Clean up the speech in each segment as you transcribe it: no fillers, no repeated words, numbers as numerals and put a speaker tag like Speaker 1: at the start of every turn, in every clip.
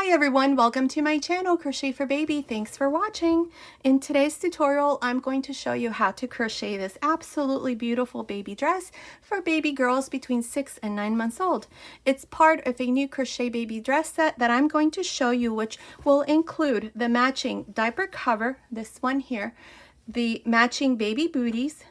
Speaker 1: Hi everyone, welcome to my channel, Crochet for Baby. Thanks for watching. In today's tutorial, I'm going to show you how to crochet this absolutely beautiful baby dress for baby girls between 6 and 9 months old. It's part of a new crochet baby dress set that I'm going to show you, which will include the matching diaper cover, this one here, the matching baby booties,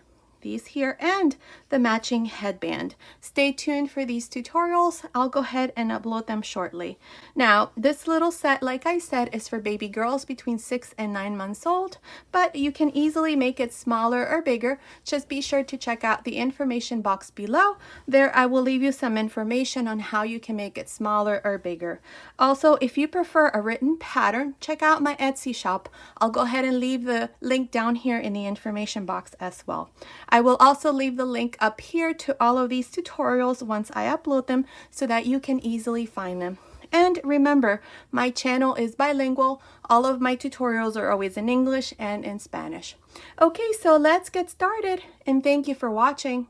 Speaker 1: these here, and the matching headband. Stay tuned for these tutorials. I'll go ahead and upload them shortly. Now, this little set, like I said, is for baby girls between 6 and 9 months old, but you can easily make it smaller or bigger. Just be sure to check out the information box below. There I will leave you some information on how you can make it smaller or bigger. Also, if you prefer a written pattern, check out my Etsy shop. I'll go ahead and leave the link down here in the information box as well. I will also leave the link up here to all of these tutorials once I upload them so that you can easily find them. And remember, my channel is bilingual. All of my tutorials are always in English and in Spanish. Okay, so let's get started, and thank you for watching.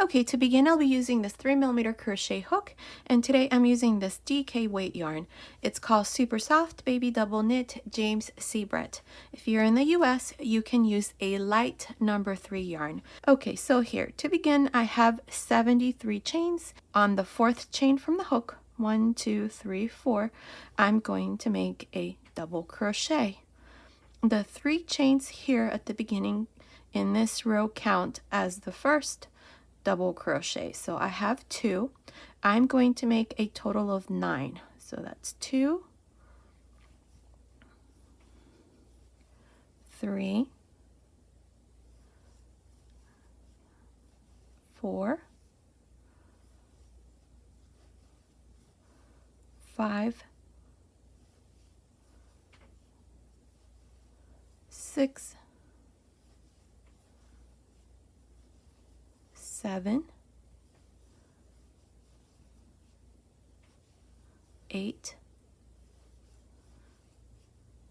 Speaker 1: Okay, to begin, I'll be using this 3mm crochet hook, and today I'm using this DK weight yarn. It's called Super Soft Baby Double Knit James C. Brett. If you're in the US, you can use a light number 3 yarn. Okay, so here, to begin, I have 73 chains. On the 4th chain from the hook, 1, 2, 3, 4, I'm going to make a double crochet. The 3 chains here at the beginning in this row count as the first double crochet. So I have 2. I'm going to make a total of 9. So that's 2, 3, 4, 5, 6, 7, 8,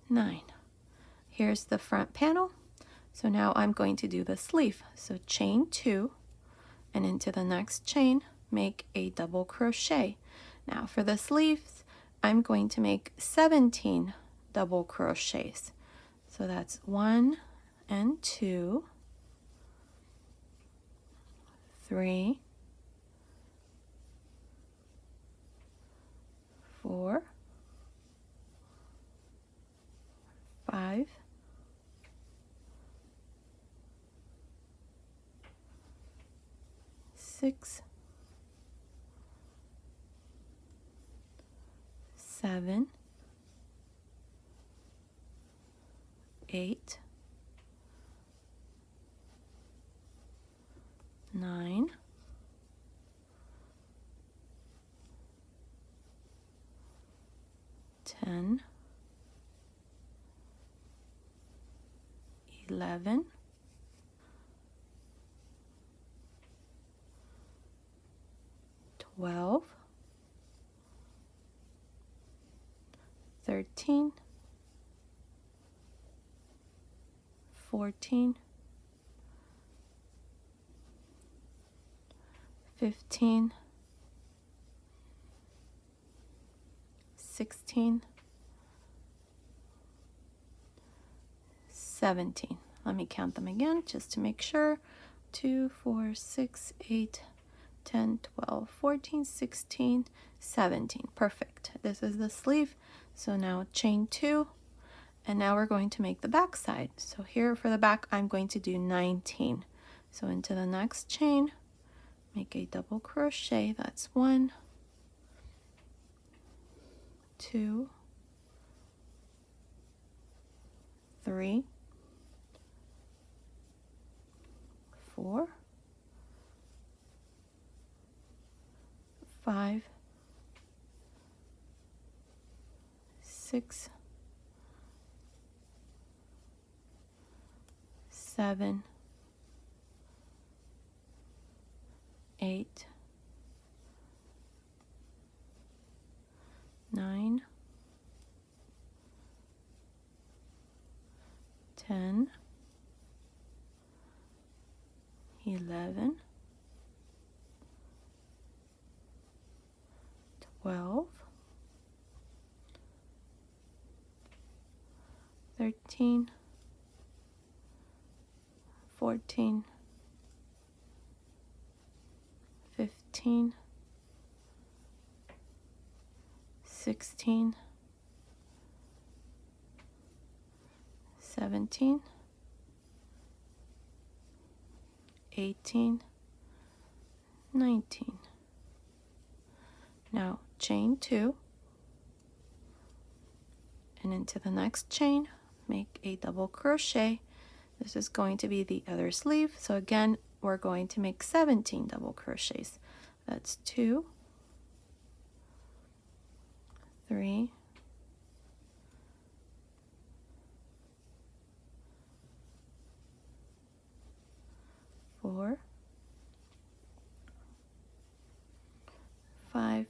Speaker 1: 9. Here's the front panel. So now I'm going to do the sleeve. So chain 2, and into the next chain, make a double crochet. Now for the sleeves, I'm going to make 17 double crochets. So that's 1 and 2, 3, 4, 5, 6, 7, 8, 9, 10, 11, 12, 13, 14, 15, 16, 17. Let me count them again just to make sure. 2, 4, 6, 8, 10, 12, 14, 16, 17. Perfect. This is the sleeve. So now chain 2, and now we're going to make the back side. So here for the back, I'm going to do 19. So into the next chain, make a double crochet. That's 1, 2, 3, 4, 5, 6, 7, 8, 9, 10, 11, 12, 13, 14, 15, 16, 17, 18, 19. Now chain 2 and into the next chain make a double crochet. This is going to be the other sleeve, so again we're going to make 17 double crochets. That's 2, 3, 4, 5,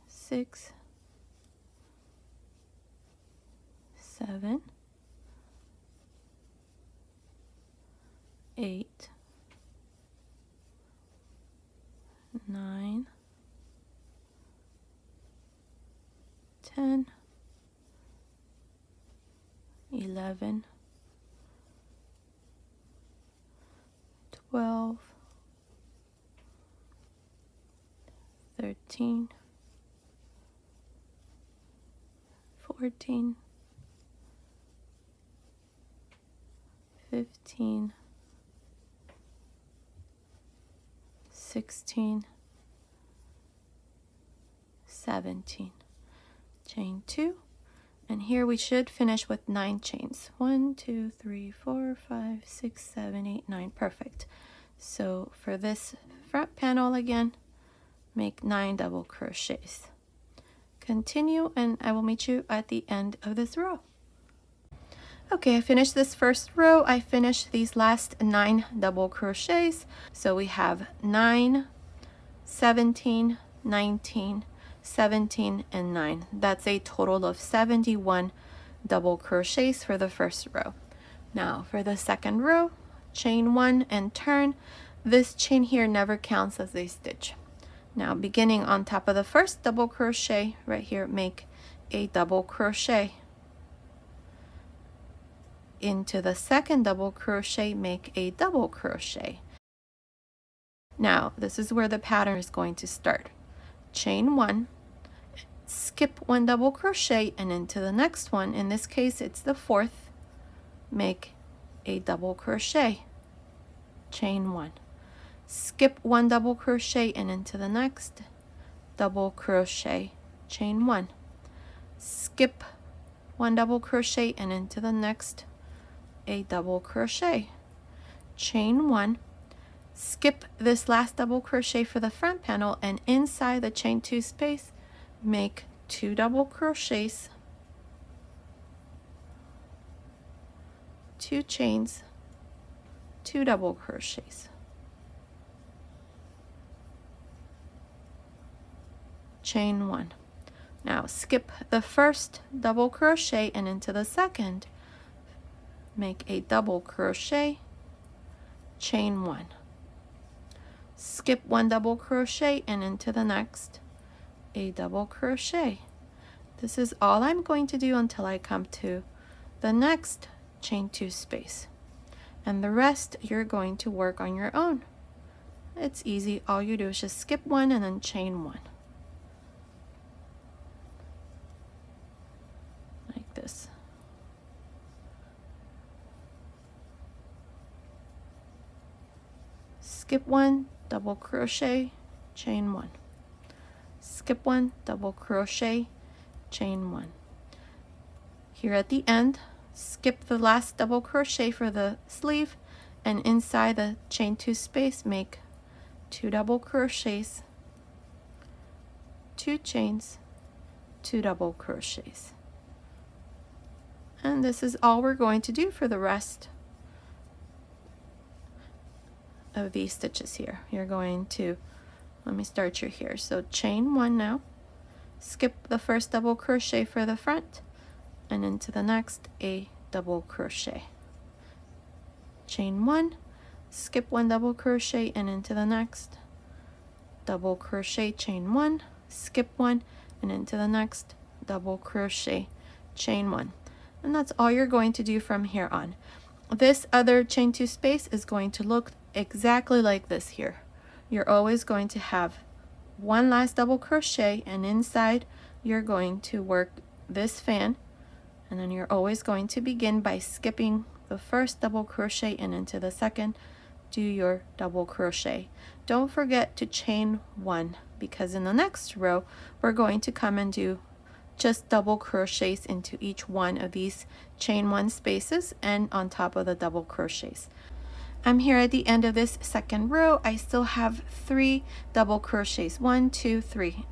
Speaker 1: 6, 7, 8, 9, 10, 11, 12, 13, 14, 15, 16, 17. Chain 2, and here we should finish with 9 chains. 1, 2, 3, 4, 5, 6, 7, 8, 9. Perfect. So for this front panel again, make 9 double crochets. Continue, and I will meet you at the end of this row. Okay, I finished this first row. I finished these last 9 double crochets. So we have 9, 17, 19, 17, and 9. That's a total of 71 double crochets for the first row. Now for the second row, chain 1 and turn. This chain here never counts as a stitch. Now beginning on top of the first double crochet right here, make a double crochet. Into the second double crochet, make a double crochet. Now this is where the pattern is going to start. Chain 1, skip 1 double crochet, and into the next one, in this case it's the 4th, make a double crochet. Chain 1, skip 1 double crochet, and into the next, double crochet. Chain 1, skip 1 double crochet, and into the next, a double crochet. Chain 1, skip this last double crochet for the front panel, and inside the chain 2 space make 2 double crochets, 2 chains, 2 double crochets. Chain 1. Now skip the first double crochet, and into the second make a double crochet, chain 1. Skip 1 double crochet, and into the next, a double crochet. This is all I'm going to do until I come to the next chain 2 space, and the rest you're going to work on your own. It's easy. All you do is just skip 1 and then chain 1, like this. Skip 1, double crochet, chain 1. Skip 1, double crochet, chain 1. Here at the end, skip the last double crochet for the sleeve, and inside the chain 2 space make 2 double crochets, 2 chains, 2 double crochets. And this is all we're going to do for the rest of these stitches here. You're going to, let me start you here. So chain 1 now, skip the first double crochet for the front, and into the next, a double crochet. chain one, skip one double crochet and into the next, double crochet, chain one, skip one and into the next, double crochet, chain one. And that's all you're going to do from here on. This other chain two space is going to look exactly like this here. You're always going to have one last double crochet, and inside you're going to work this fan, and then you're always going to begin by skipping the first double crochet and into the second, do your double crochet. Don't forget to chain one, because in the next row we're going to come and do just double crochets into each one of these chain one spaces and on top of the double crochets. I'm here at the end of this second row. I still have 3 double crochets, 1, 2, 3.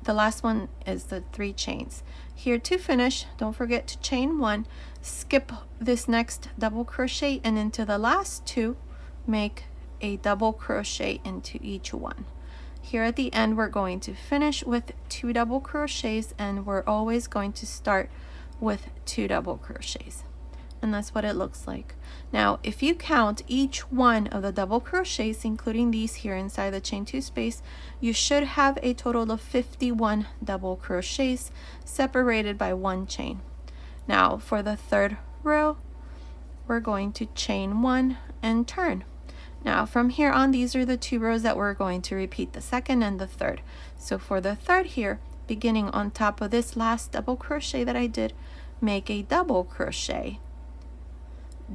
Speaker 1: The last one is the 3 chains. Here to finish, don't forget to chain one, skip this next double crochet, and into the last 2 make a double crochet into each one. Here at the end we're going to finish with 2 double crochets, and we're always going to start with 2 double crochets. And that's what it looks like. Now if you count each one of the double crochets, including these here inside the chain two space, you should have a total of 51 double crochets separated by 1 chain. Now for the third row, we're going to chain 1 and turn. Now from here on, these are the 2 rows that we're going to repeat, the second and the third. So for the third here, beginning on top of this last double crochet that I did, make a double crochet,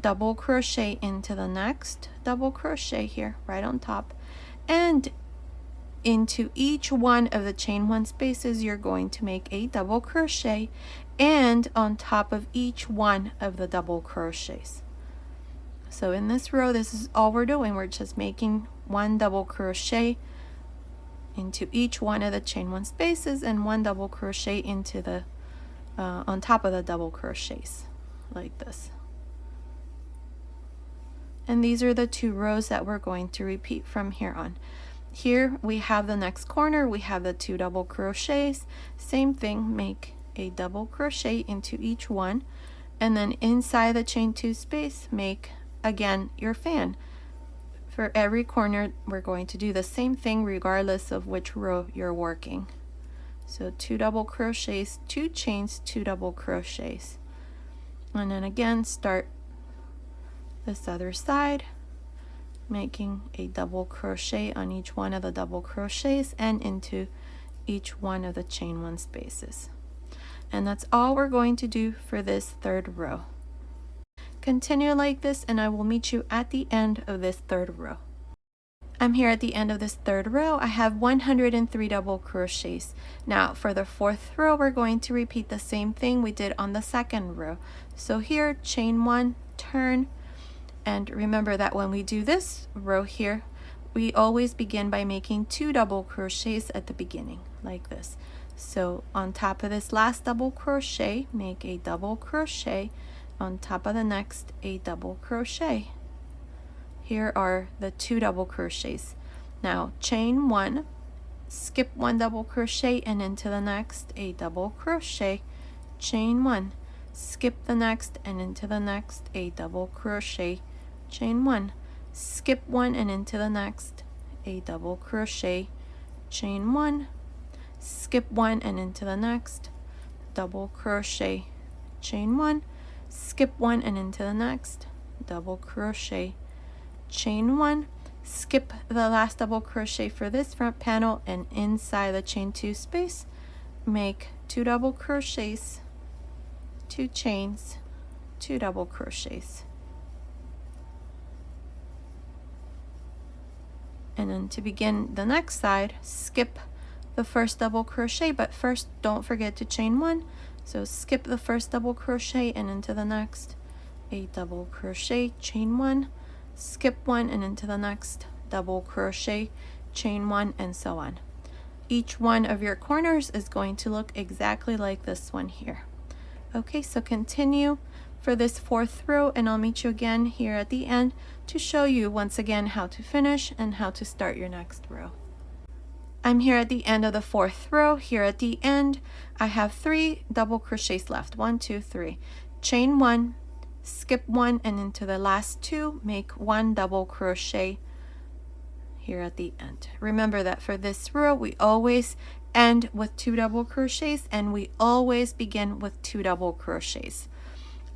Speaker 1: double crochet into the next double crochet here right on top, and into each one of the chain one spaces you're going to make a double crochet, and on top of each one of the double crochets. So in this row, this is all we're doing. We're just making 1 double crochet into each one of the chain one spaces and 1 double crochet into the on top of the double crochets like this. And these are the 2 rows that we're going to repeat from here on. Here we have the next corner, we have the 2 double crochets. Same thing, make a double crochet into each one, and then inside the chain 2 space make again your fan. For every corner we're going to do the same thing regardless of which row you're working. So 2 double crochets, 2 chains, 2 double crochets, and then again start this other side, making a double crochet on each one of the double crochets and into each one of the chain one spaces. And that's all we're going to do for this third row. Continue like this, and I will meet you at the end of this third row. I'm here at the end of this third row. I have 103 double crochets. Now for the fourth row, we're going to repeat the same thing we did on the second row. So here, chain 1, turn, and remember that when we do this row here, we always begin by making 2 double crochets at the beginning like this. So on top of this last double crochet, make a double crochet, on top of the next a double crochet. Here are the 2 double crochets. Now chain 1, skip 1 double crochet, and into the next a double crochet, chain 1, skip the next and into the next a double crochet, chain 1, skip 1 and into the next a double crochet, chain 1, skip 1 and into the next double crochet, chain 1, skip 1 and into the next double crochet, chain 1, skip the last double crochet for this front panel, and inside the chain 2 space make 2 double crochets, 2 chains, 2 double crochets. And then to begin the next side, skip the first double crochet, but first don't forget to chain 1. So skip the first double crochet and into the next a double crochet, chain 1, skip 1 and into the next double crochet, chain 1, and so on. Each one of your corners is going to look exactly like this one here. Okay, so continue for this fourth row, and I'll meet you again here at the end to show you once again how to finish and how to start your next row. I'm here at the end of the fourth row. Here at the end, I have 3 double crochets left. 1, 2, 3. Chain 1, skip one, and into the last two make one double crochet here at the end. Remember that for this row we always end with 2 double crochets, and we always begin with 2 double crochets.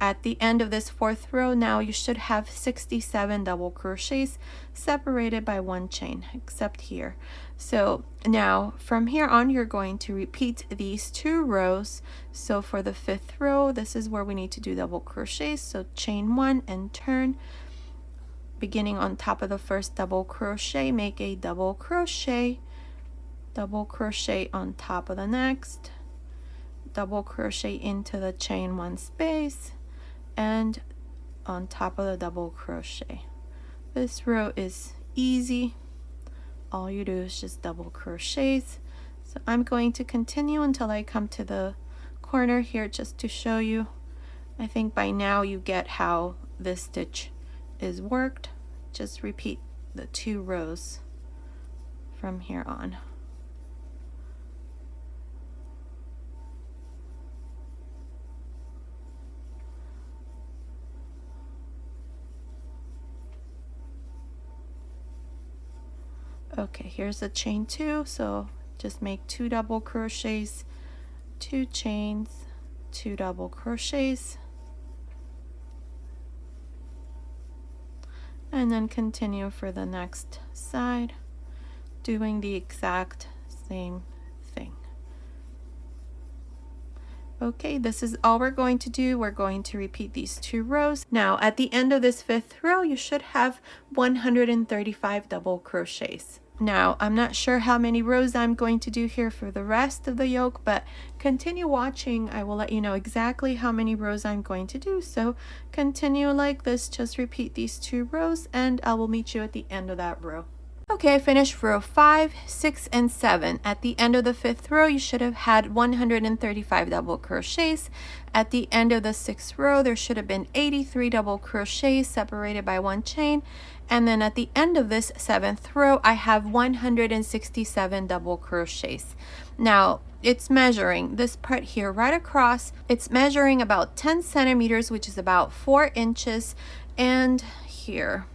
Speaker 1: At the end of this 4th row, now you should have 67 double crochets separated by 1 chain, except here. So now from here on, you're going to repeat these 2 rows. So for the 5th row, this is where we need to do double crochets. So chain 1 and turn. Beginning on top of the first double crochet, make a double crochet on top of the next, double crochet into the chain 1 space, and on top of the double crochet. This row is easy. All you do is just double crochets. So I'm going to continue until I come to the corner here just to show you. I think by now you get how this stitch is worked. Just repeat the 2 rows from here on. Okay, here's the chain 2, so just make 2 double crochets, 2 chains, 2 double crochets, and then continue for the next side doing the exact same thing. Okay, this is all we're going to do. We're going to repeat these 2 rows. Now at the end of this 5th row, you should have 135 double crochets. Now I'm not sure how many rows I'm going to do here for the rest of the yoke, but continue watching. I will let you know exactly how many rows I'm going to do. So continue like this, just repeat these 2 rows, and I will meet you at the end of that row. Okay, I finished row 5, 6, and 7. At the end of the 5th row, you should have had 135 double crochets. At the end of the 6th row, there should have been 83 double crochets separated by 1 chain. And then at the end of this 7th row, I have 167 double crochets. Now, it's measuring this part here right across. It's measuring about 10 centimeters, which is about 4 inches. And here,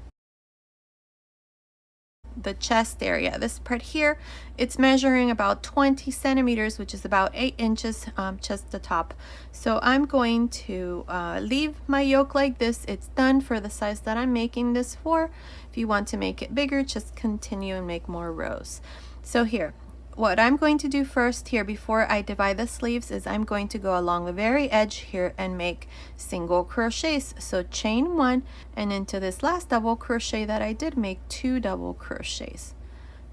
Speaker 1: the chest area, this part here, it's measuring about 20 centimeters, which is about 8 inches, just the top. So I'm going to leave my yoke like this. It's done for the size that I'm making this for. If you want to make it bigger, just continue and make more rows. So here, what I'm going to do first here before I divide the sleeves is I'm going to go along the very edge here and make single crochets. So chain 1, and into this last double crochet that I did, make 2 double crochets.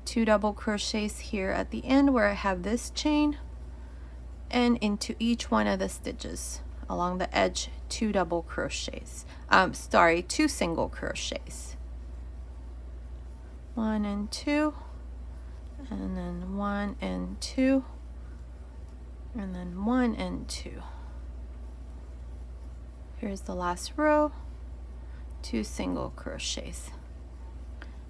Speaker 1: 2 double crochets here at the end where I have this chain, and into each one of the stitches along the edge, 2 double crochets. 2 single crochets. 1 and 2. And then 1 and 2, and then 1 and 2. Here's the last row, 2 single crochets.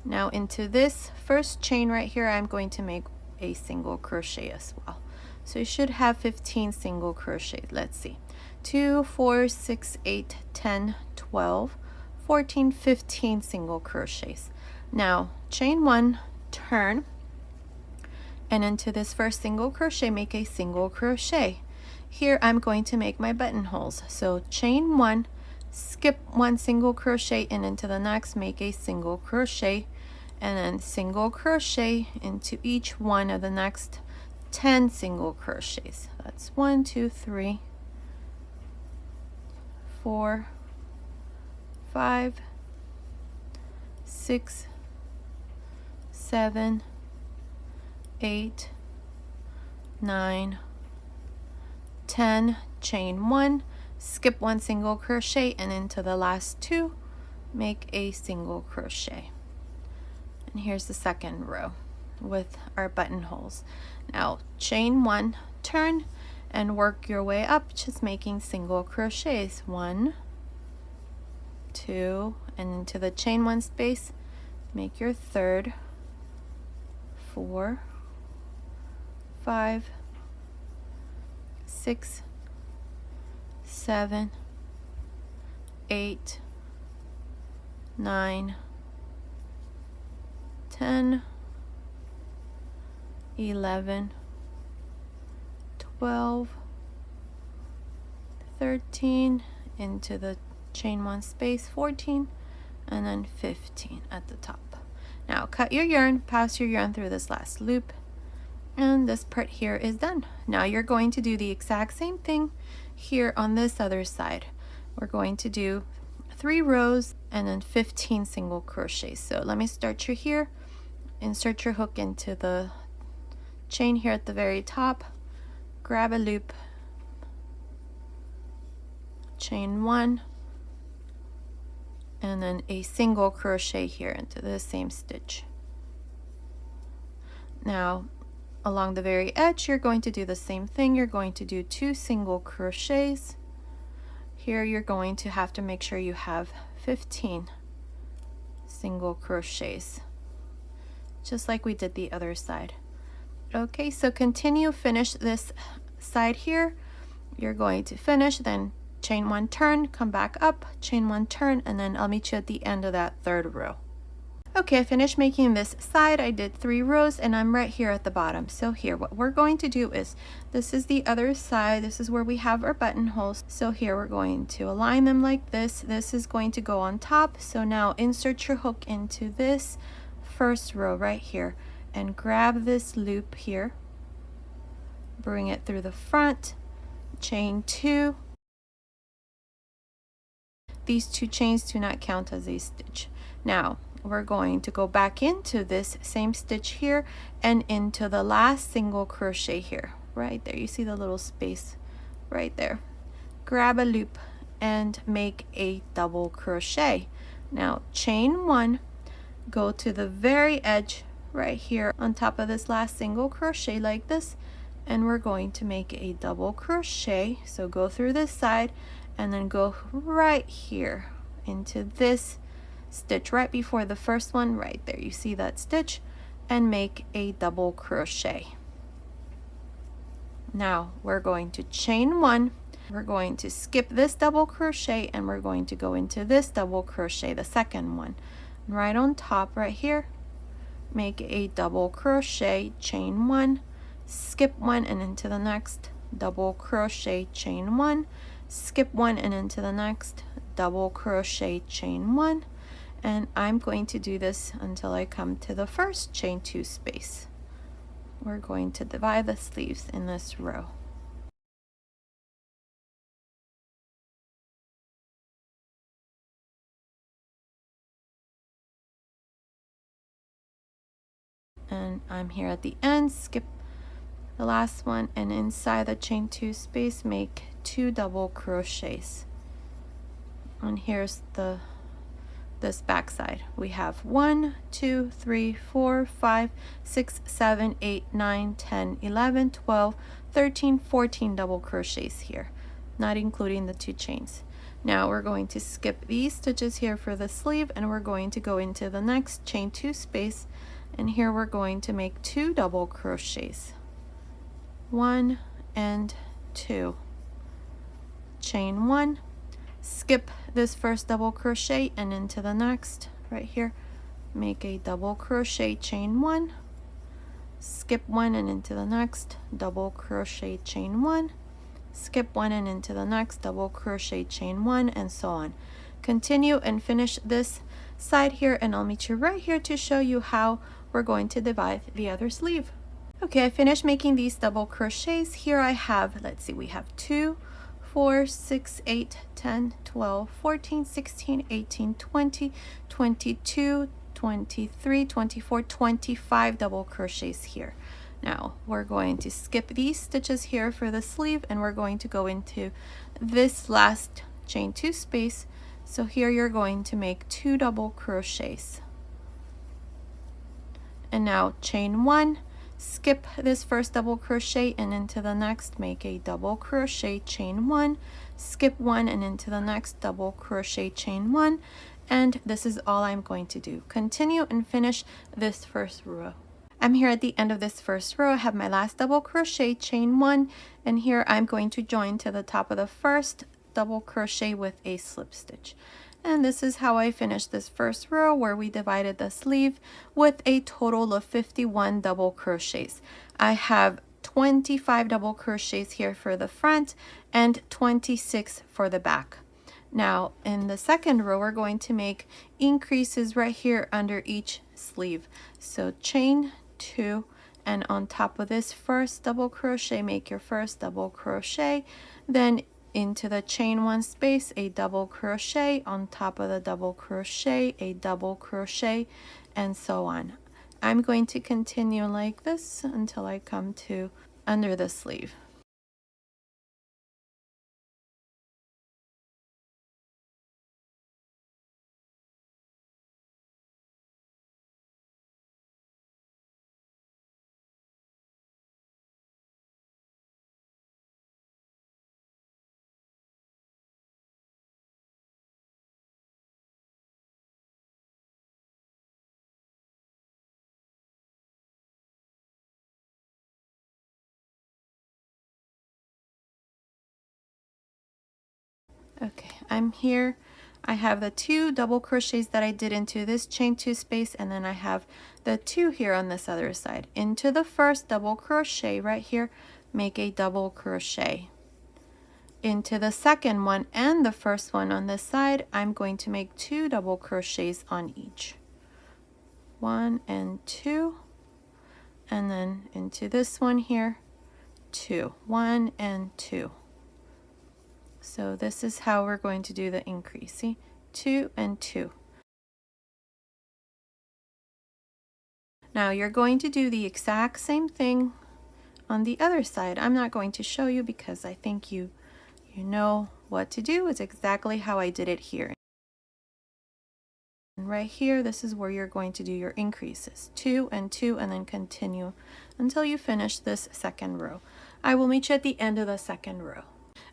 Speaker 1: Now into this first chain right here, I'm going to make a single crochet as well. So you should have 15 single crochets. Let's see, 2, 4, 6, 8, 10, 12, 14, 15 single crochets. Now chain 1, turn, and into this first single crochet, make a single crochet. Here I'm going to make my buttonholes. So chain 1, skip 1 single crochet, and into the next make a single crochet, and then single crochet into each one of the next 10 single crochets. That's 1, 2, 3, 4, 5, 6, 7, 8, 9, 10, chain 1, skip 1 single crochet, and into the last 2 make a single crochet. And here's the second row with our buttonholes. Now chain 1, turn, and work your way up, just making single crochets. 1, 2, and into the chain 1 space make your third, 4, 5, 6, 7, 8, 9, 10, 11, 12, 13, into the chain 1 space, 14, and then 15 at the top. Now cut your yarn, pass your yarn through this last loop, and this part here is done. Now you're going to do the exact same thing here on this other side. We're going to do 3 rows and then 15 single crochets. So let me start you here. Insert your hook into the chain here at the very top, grab a loop, chain 1, and then a single crochet here into the same stitch. Now along the very edge you're going to do the same thing. You're going to do 2 single crochets. Here you're going to have to make sure you have 15 single crochets, just like we did the other side. Okay, so continue, finish this side here. You're going to finish, then chain 1, turn, come back up, chain 1, turn, and then I'll meet you at the end of that 3rd row. Okay, I finished making this side. I did 3 rows and I'm right here at the bottom. So here, what we're going to do is, this is the other side. This is where we have our buttonholes. So here we're going to align them like this. This is going to go on top. So now insert your hook into this 1st row right here and grab this loop here. Bring it through the front, chain 2. These 2 chains do not count as a stitch. Now we're going to go back into this same stitch here and into the last single crochet here right there. You see the little space right there. Grab a loop and make a double crochet. Now chain 1, go to the very edge right here on top of this last single crochet like this, and we're going to make a double crochet. So go through this side and then go right here into this stitch right before the first one right there. You see that stitch, and make a double crochet. Now we're going to chain 1. We're going to skip this double crochet and we're going to go into this double crochet, the 2nd one, right on top right here. Make a double crochet, chain 1, skip 1 and into the next, double crochet, chain 1, skip 1 and into the next, double crochet, chain 1, and I'm going to do this until I come to the first chain 2 space. We're going to divide the sleeves in this row. And I'm here at the end, skip the last one, and inside the chain 2 space make 2 double crochets. And here's this back side. We have 1, 2, 3, 4, 5, 6, 7, 8, 9, 10, 11, 12, 13, 14 double crochets here, not including the 2 chains. Now we're going to skip these stitches here for the sleeve and we're going to go into the next chain 2 space, and here we're going to make 2 double crochets, 1 and 2, chain 1, skip this first double crochet and into the next right here, make a double crochet, chain 1, skip 1 and into the next, double crochet, chain 1, skip 1 and into the next, double crochet, chain 1, and so on. Continue and finish this side here, and I'll meet you right here to show you how we're going to divide the other sleeve. Okay, I finished making these double crochets. Here I have, let's see, we have 2, 4, 6, 8, 10, 12, 14, 16, 18, 20, 22, 23, 24, 25 double crochets here. Now we're going to skip these stitches here for the sleeve and we're going to go into this last chain 2 space. So here you're going to make 2 double crochets. And now chain 1, skip this first double crochet and into the next, make a double crochet, chain 1, skip 1 and into the next, double crochet, chain 1, and this is all I'm going to do. Continue and finish this first row. I'm here at the end of this first row. I have my last double crochet, chain 1, and here I'm going to join to the top of the first double crochet with a slip stitch. And this is how I finished this first row, where we divided the sleeve with a total of 51 double crochets. I have 25 double crochets here for the front and 26 for the back. Now in the second row, we're going to make increases right here under each sleeve. So chain 2, and on top of this first double crochet, make your first double crochet, then into the chain 1 space, a double crochet, on top of the double crochet, a double crochet, and so on. I'm going to continue like this until I come to under the sleeve. Okay, I'm here. I have the 2 double crochets that I did into this chain 2 space, and then I have the 2 here on this other side. Into the first double crochet right here, make a double crochet. Into the second one and the first one on this side, I'm going to make 2 double crochets on each. 1 and 2, and then into this one here, 2. 1 and 2. So this is how we're going to do the increase. See, 2 and 2. Now you're going to do the exact same thing on the other side. I'm not going to show you because I think you know what to do. It's exactly how I did it here. And right here, this is where you're going to do your increases. 2 and 2, and then continue until you finish this second row. I will meet you at the end of the second row.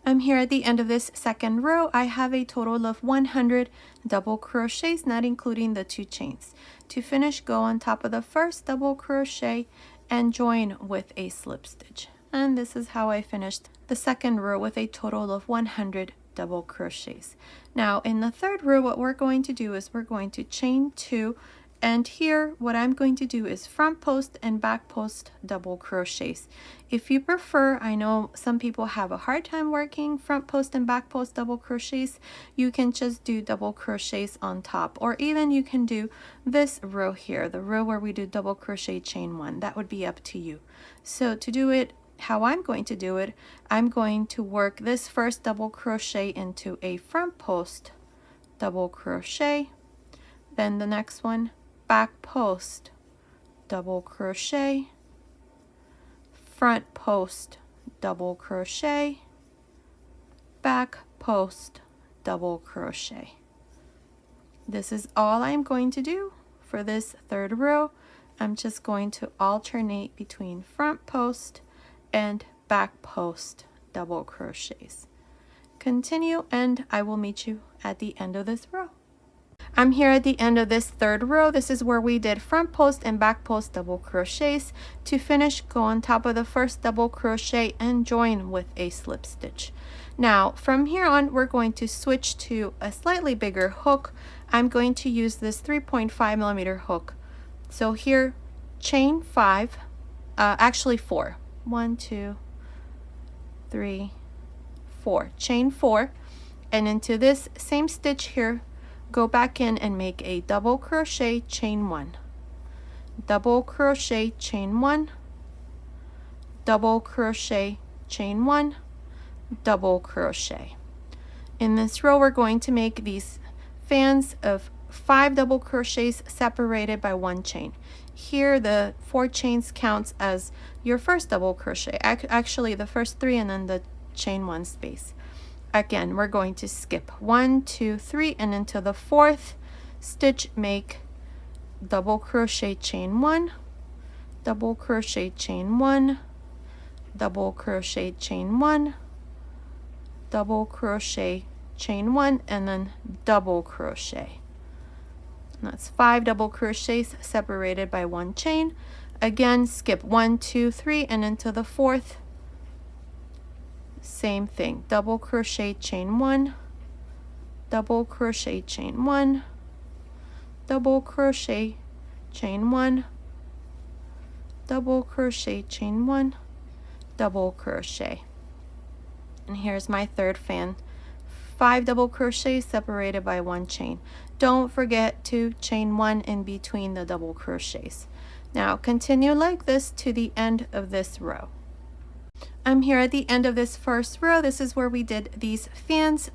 Speaker 1: I'm here at the end of this second row. I have a total of 100 double crochets, not including the 2 chains. To finish, go on top of the first double crochet and join with a slip stitch. And this is how I finished the second row with a total of 100 double crochets. Now in the third row, what we're going to do is we're going to chain 2, and here what I'm going to do is front post and back post double crochets. If you prefer, I know some people have a hard time working front post and back post double crochets, you can just do double crochets on top, or even you can do this row here, the row where we do double crochet chain 1. That would be up to you. So to do it how I'm going to do it, I'm going to work this first double crochet into a front post double crochet, then the next one back post double crochet, front post double crochet, back post double crochet. This is all I'm going to do for this third row. I'm just going to alternate between front post and back post double crochets. Continue, and I will meet you at the end of this row. I'm here at the end of this third row. This is where we did front post and back post double crochets. To finish, go on top of the first double crochet and join with a slip stitch. Now from here on, we're going to switch to a slightly bigger hook. I'm going to use this 3.5mm hook. So here, chain 5, actually 4. 1, 2, 3, 4. Chain 4, and into this same stitch here, go back in and make a double crochet chain 1, double crochet chain 1, double crochet chain 1, double crochet. In this row, we're going to make these fans of 5 double crochets separated by 1 chain. Here the 4 chains counts as your first double crochet, actually the first 3 and then the chain 1 space. Again, we're going to skip 1, 2, 3, and into the 4th stitch make double crochet chain 1, double crochet chain 1, double crochet chain 1, double crochet chain 1, and then double crochet. And that's 5 double crochets separated by 1 chain. Again, skip 1, 2, 3, and into the 4th same thing, double crochet, chain 1, double crochet, chain 1, double crochet, chain 1, double crochet, chain 1, double crochet. And here's my third fan. 5 double crochets separated by 1 chain. Don't forget to chain 1 in between the double crochets. Now continue like this to the end of this row. I'm here at the end of this first row. This is where we did these fans.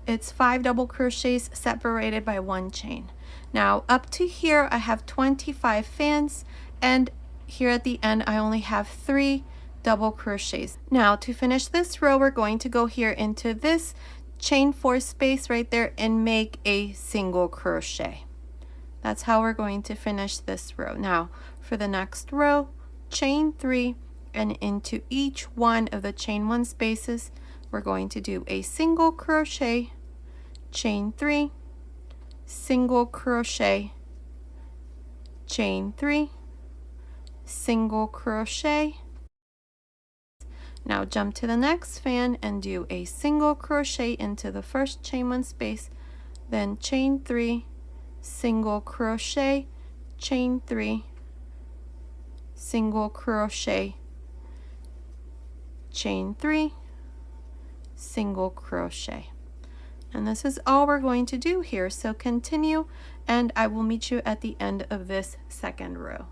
Speaker 1: It's 5 double crochets separated by 1 chain. Now up to here I have 25 fans, and here at the end I only have 3 double crochets. Now to finish this row, we're going to go here into this chain 4 space right there and make a single crochet. That's how we're going to finish this row. Now for the next row, chain 3, and into each one of the chain 1 spaces we're going to do a single crochet, chain 3, single crochet, chain 3, single crochet. Now jump to the next fan and do a single crochet into the first chain 1 space, then chain 3, single crochet, chain 3, single crochet, chain 3, single crochet. And this is all we're going to do here. So continue, and I will meet you at the end of this second row.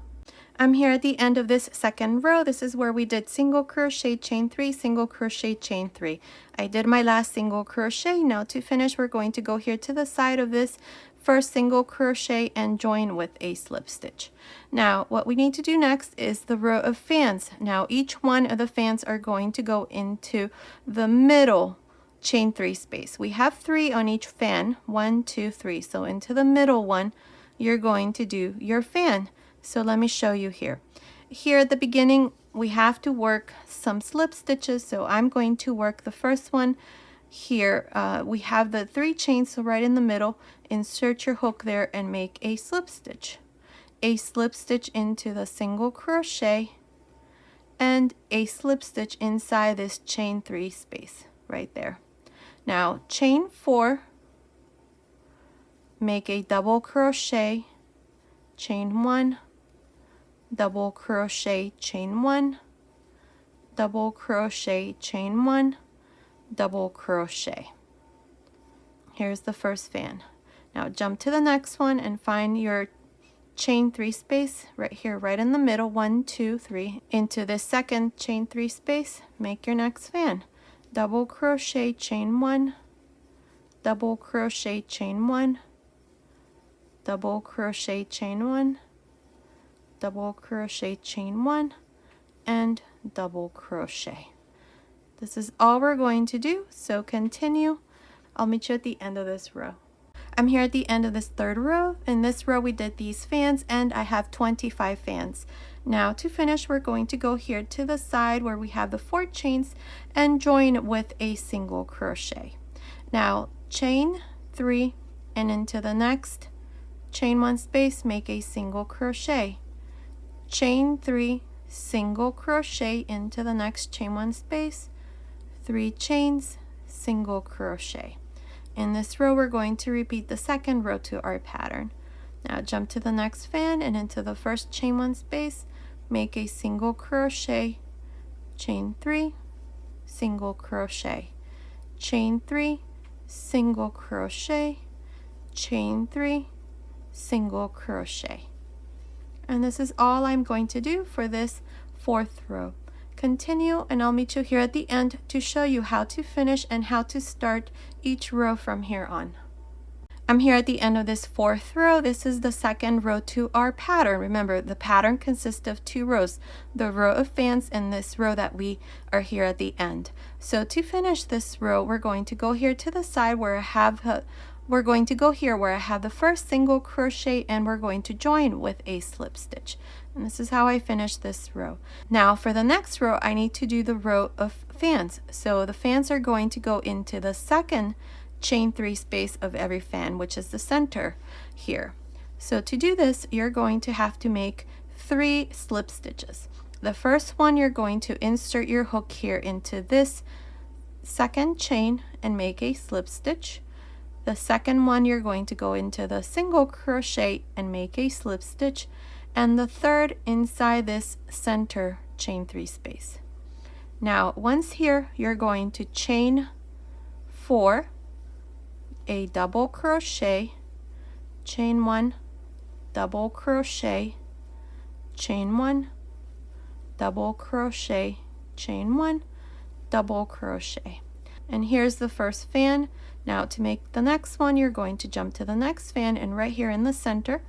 Speaker 1: I'm here at the end of this second row. This is where we did single crochet, chain 3, single crochet, chain 3. I did my last single crochet. Now to finish, we're going to go here to the side of this first single crochet and join with a slip stitch. Now what we need to do next is the row of fans. Now each one of the fans are going to go into the middle chain 3 space. We have 3 on each fan, 1, 2, 3. So into the middle one you're going to do your fan. So let me show you here. Here at the beginning we have to work some slip stitches, so I'm going to work the first one here. We have the 3 chains, so right in the middle, insert your hook there and make a slip stitch. A slip stitch into the single crochet and a slip stitch inside this chain 3 space right there. Now chain 4, make a double crochet, chain 1, double crochet, chain 1, double crochet, chain 1, double crochet. Here's the first fan. Now jump to the next one and find your chain 3 space right here, right in the middle, 1, 2, 3. Into this second chain 3 space, make your next fan. Double crochet, chain 1, double crochet, chain 1, double crochet, chain 1, double crochet, chain 1, and double crochet. This is all we're going to do, so continue. I'll meet you at the end of this row. I'm here at the end of this third row. In this row we did these fans, and I have 25 fans. Now to finish, we're going to go here to the side where we have the 4 chains and join with a single crochet. Now chain 3 and into the next chain 1 space, make a single crochet. Chain 3, single crochet into the next chain 1 space, 3 chains, single crochet. In this row we're going to repeat the second row to our pattern. Now jump to the next fan and into the first chain 1 space, make a single crochet, chain 3, single crochet, chain 3, single crochet, chain 3, single crochet. And this is all I'm going to do for this 4th row. Continue, and I'll meet you here at the end to show you how to finish and how to start each row from here on. I'm here at the end of this 4th row. This is the second row to our pattern. Remember, the pattern consists of 2 rows, the row of fans and this row that we are here at the end. So to finish this row, we're going to go here to the side where I have we're going to go here where I have the first single crochet, and we're going to join with a slip stitch. And this is how I finish this row. Now for the next row, I need to do the row of fans. So the fans are going to go into the second chain 3 space of every fan, which is the center here. So to do this, you're going to have to make 3 slip stitches. The first one, you're going to insert your hook here into this second chain and make a slip stitch. The second one you're going to go into the single crochet and make a slip stitch, and the third inside this center chain 3 space. Now once here you're going to chain 4, a double crochet, chain 1, double crochet, chain 1, double crochet, chain 1, double crochet. And here's the first fan. Now to make the next one, you're going to jump to the next fan, and right here in the center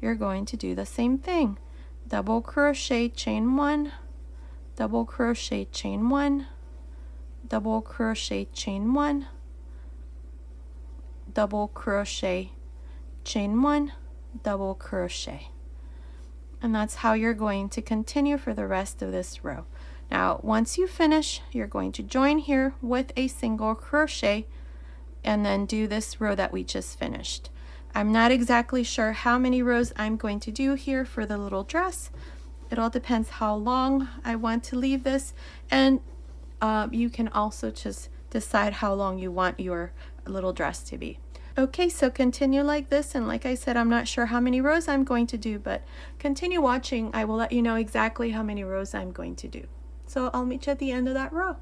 Speaker 1: you're going to do the same thing. Double crochet, chain 1, double crochet, chain 1, double crochet, chain 1, double crochet, chain 1, double crochet. And that's how you're going to continue for the rest of this row. Now once you finish, you're going to join here with a single crochet and then do this row that we just finished. I'm not exactly sure how many rows I'm going to do here for the little dress. It all depends how long I want to leave this, and you can also just decide how long you want your little dress to be. Okay, so continue like this, and like I said, I'm not sure how many rows I'm going to do, but continue watching. I will let you know exactly how many rows I'm going to do. So I'll meet you at the end of that row.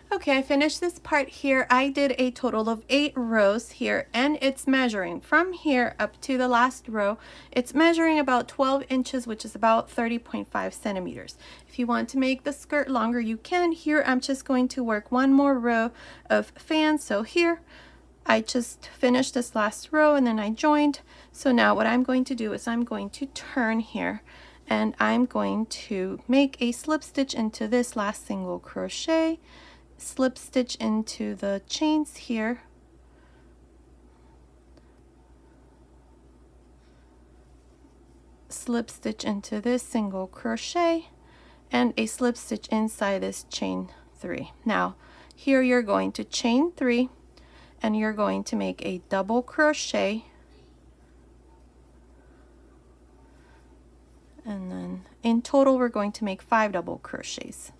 Speaker 1: Okay, I finished this part here. I did a total of 8 rows here, and it's measuring from here up to the last row. It's measuring about 12 inches, which is about 30.5 centimeters. If you want to make the skirt longer, you can. Here I'm just going to work one more row of fans. So here I just finished this last row and then I joined. So now what I'm going to do is I'm going to turn here, and I'm going to make a slip stitch into this last single crochet, slip stitch into the chains here, slip stitch into this single crochet, and a slip stitch inside this chain 3. Now here you're going to chain 3 and you're going to make a double crochet, and then in total we're going to make 5 double crochets.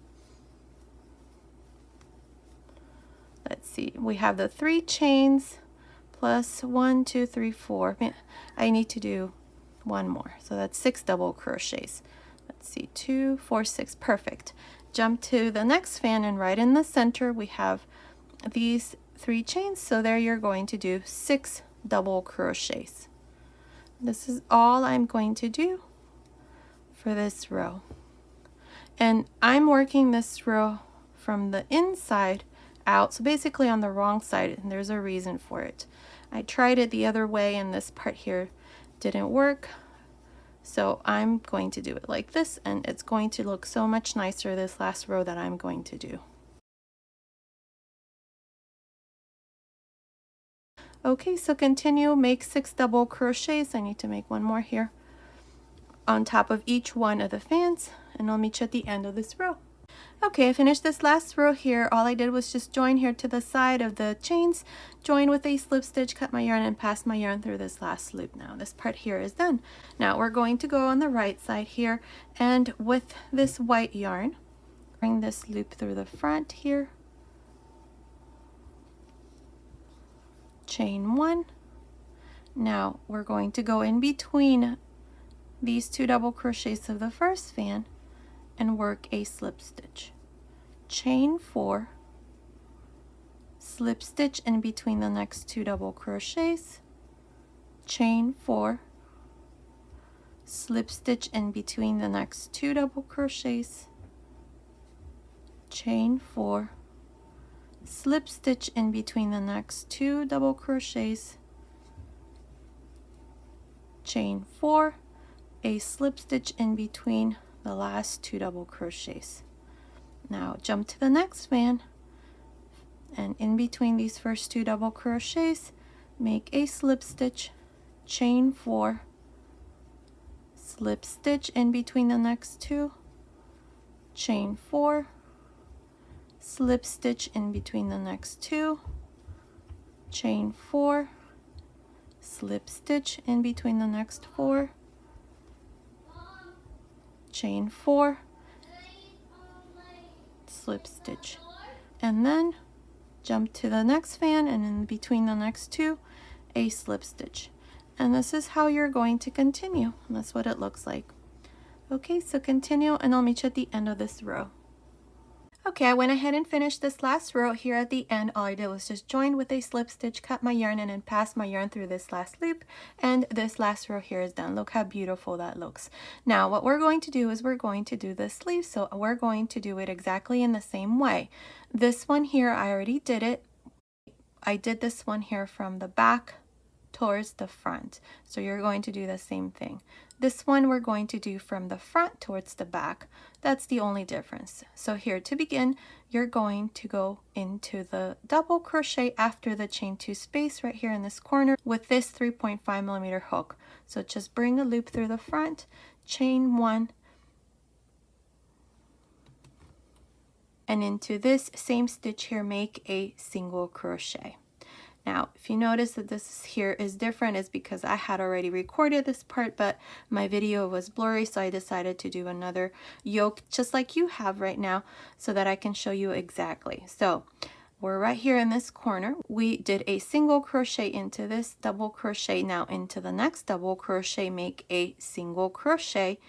Speaker 1: Let's see, we have the 3 chains plus 1, 2, 3, 4. I need to do one more, so that's 6 double crochets. Let's see, 2, 4, 6, perfect. Jump to the next fan, and right in the center we have these 3 chains, so there you're going to do 6 double crochets. This is all I'm going to do for this row, and I'm working this row from the inside out, so basically on the wrong side, and there's a reason for it. I tried it the other way and this part here didn't work, so I'm going to do it like this, and it's going to look so much nicer this last row that I'm going to do. Okay, so continue, make 6 double crochets. I need to make one more here on top of each one of the fans, and I'll meet you at the end of this row. Okay, I finished this last row here. All I did was just join here to the side of the chains, join with a slip stitch, cut my yarn, and pass my yarn through this last loop. Now this part here is done. Now we're going to go on the right side here, and with this white yarn, bring this loop through the front here, chain 1. Now we're going to go in between these 2 double crochets of the first fan and work a slip stitch, chain 4, slip stitch in between the next 2 double crochets, chain 4, slip stitch in between the next 2 double crochets, chain 4, slip stitch in between the next 2 double crochets, chain 4, a slip stitch in between the last 2 double crochets. Now jump to the next fan, and in between these first 2 double crochets make a slip stitch, chain 4, slip stitch in between the next 2, chain 4, slip stitch in between the next 2, chain 4, slip stitch in between the next 4, chain 4, slip stitch, and then jump to the next fan, and in between the next two, a slip stitch. And this is how you're going to continue. And that's what it looks like. Okay, so continue, and I'll meet you at the end of this row. Okay, I went ahead and finished this last row. Here at the end, all I did was just join with a slip stitch, cut my yarn, and then pass my yarn through this last loop, and this last row here is done. Look how beautiful that looks. Now, what we're going to do is we're going to do the sleeve, so we're going to do it exactly in the same way. This one here, I already did it. I did this one here from the back towards the front, so you're going to do the same thing. This one we're going to do from the front towards the back. That's the only difference. So here to begin, you're going to go into the double crochet after the chain 2 space right here in this corner with this 3.5mm hook. So just bring a loop through the front, chain 1, and into this same stitch here, make a single crochet. Now, if you notice that this here is different, is because I had already recorded this part, but my video was blurry, so I decided to do another yoke just like you have right now so that I can show you exactly. So we're right here in this corner. We did a single crochet into this double crochet. Now into the next double crochet, make a single crochet.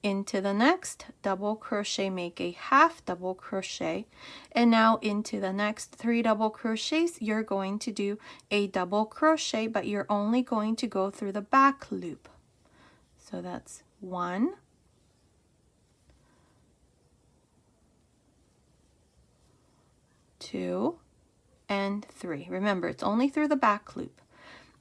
Speaker 1: Into the next double crochet, make a half double crochet, and now into the next 3 double crochets you're going to do a double crochet, but you're only going to go through the back loop. So that's 1, 2, and 3. Remember, it's only through the back loop.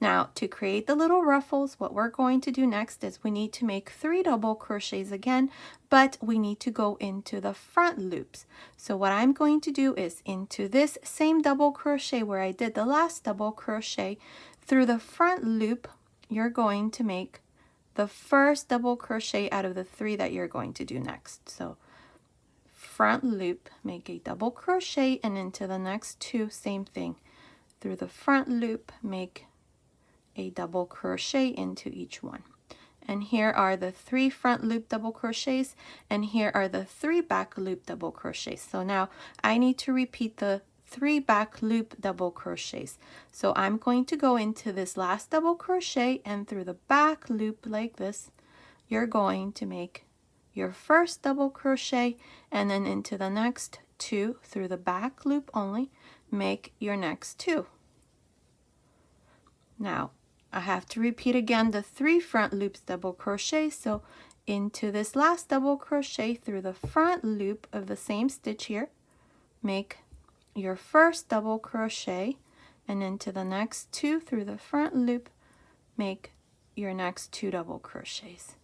Speaker 1: Now, to create the little ruffles, what we're going to do next is we need to make 3 double crochets again, but we need to go into the front loops. So what I'm going to do is into this same double crochet where I did the last double crochet, through the front loop, you're going to make the first double crochet out of the 3 that you're going to do next. So front loop, make a double crochet, and into the next 2, same thing. Through the front loop, make a double crochet into each one. And here are the 3 front loop double crochets, and here are the 3 back loop double crochets. So now I need to repeat the 3 back loop double crochets. So I'm going to go into this last double crochet, and through the back loop like this, you're going to make your first double crochet, and then into the next 2 through the back loop only, make your next 2. Now I have to repeat again the 3 front loops double crochet. So into this last double crochet through the front loop of the same stitch here, make your first double crochet, and into the next 2 through the front loop, make your next 2 double crochets.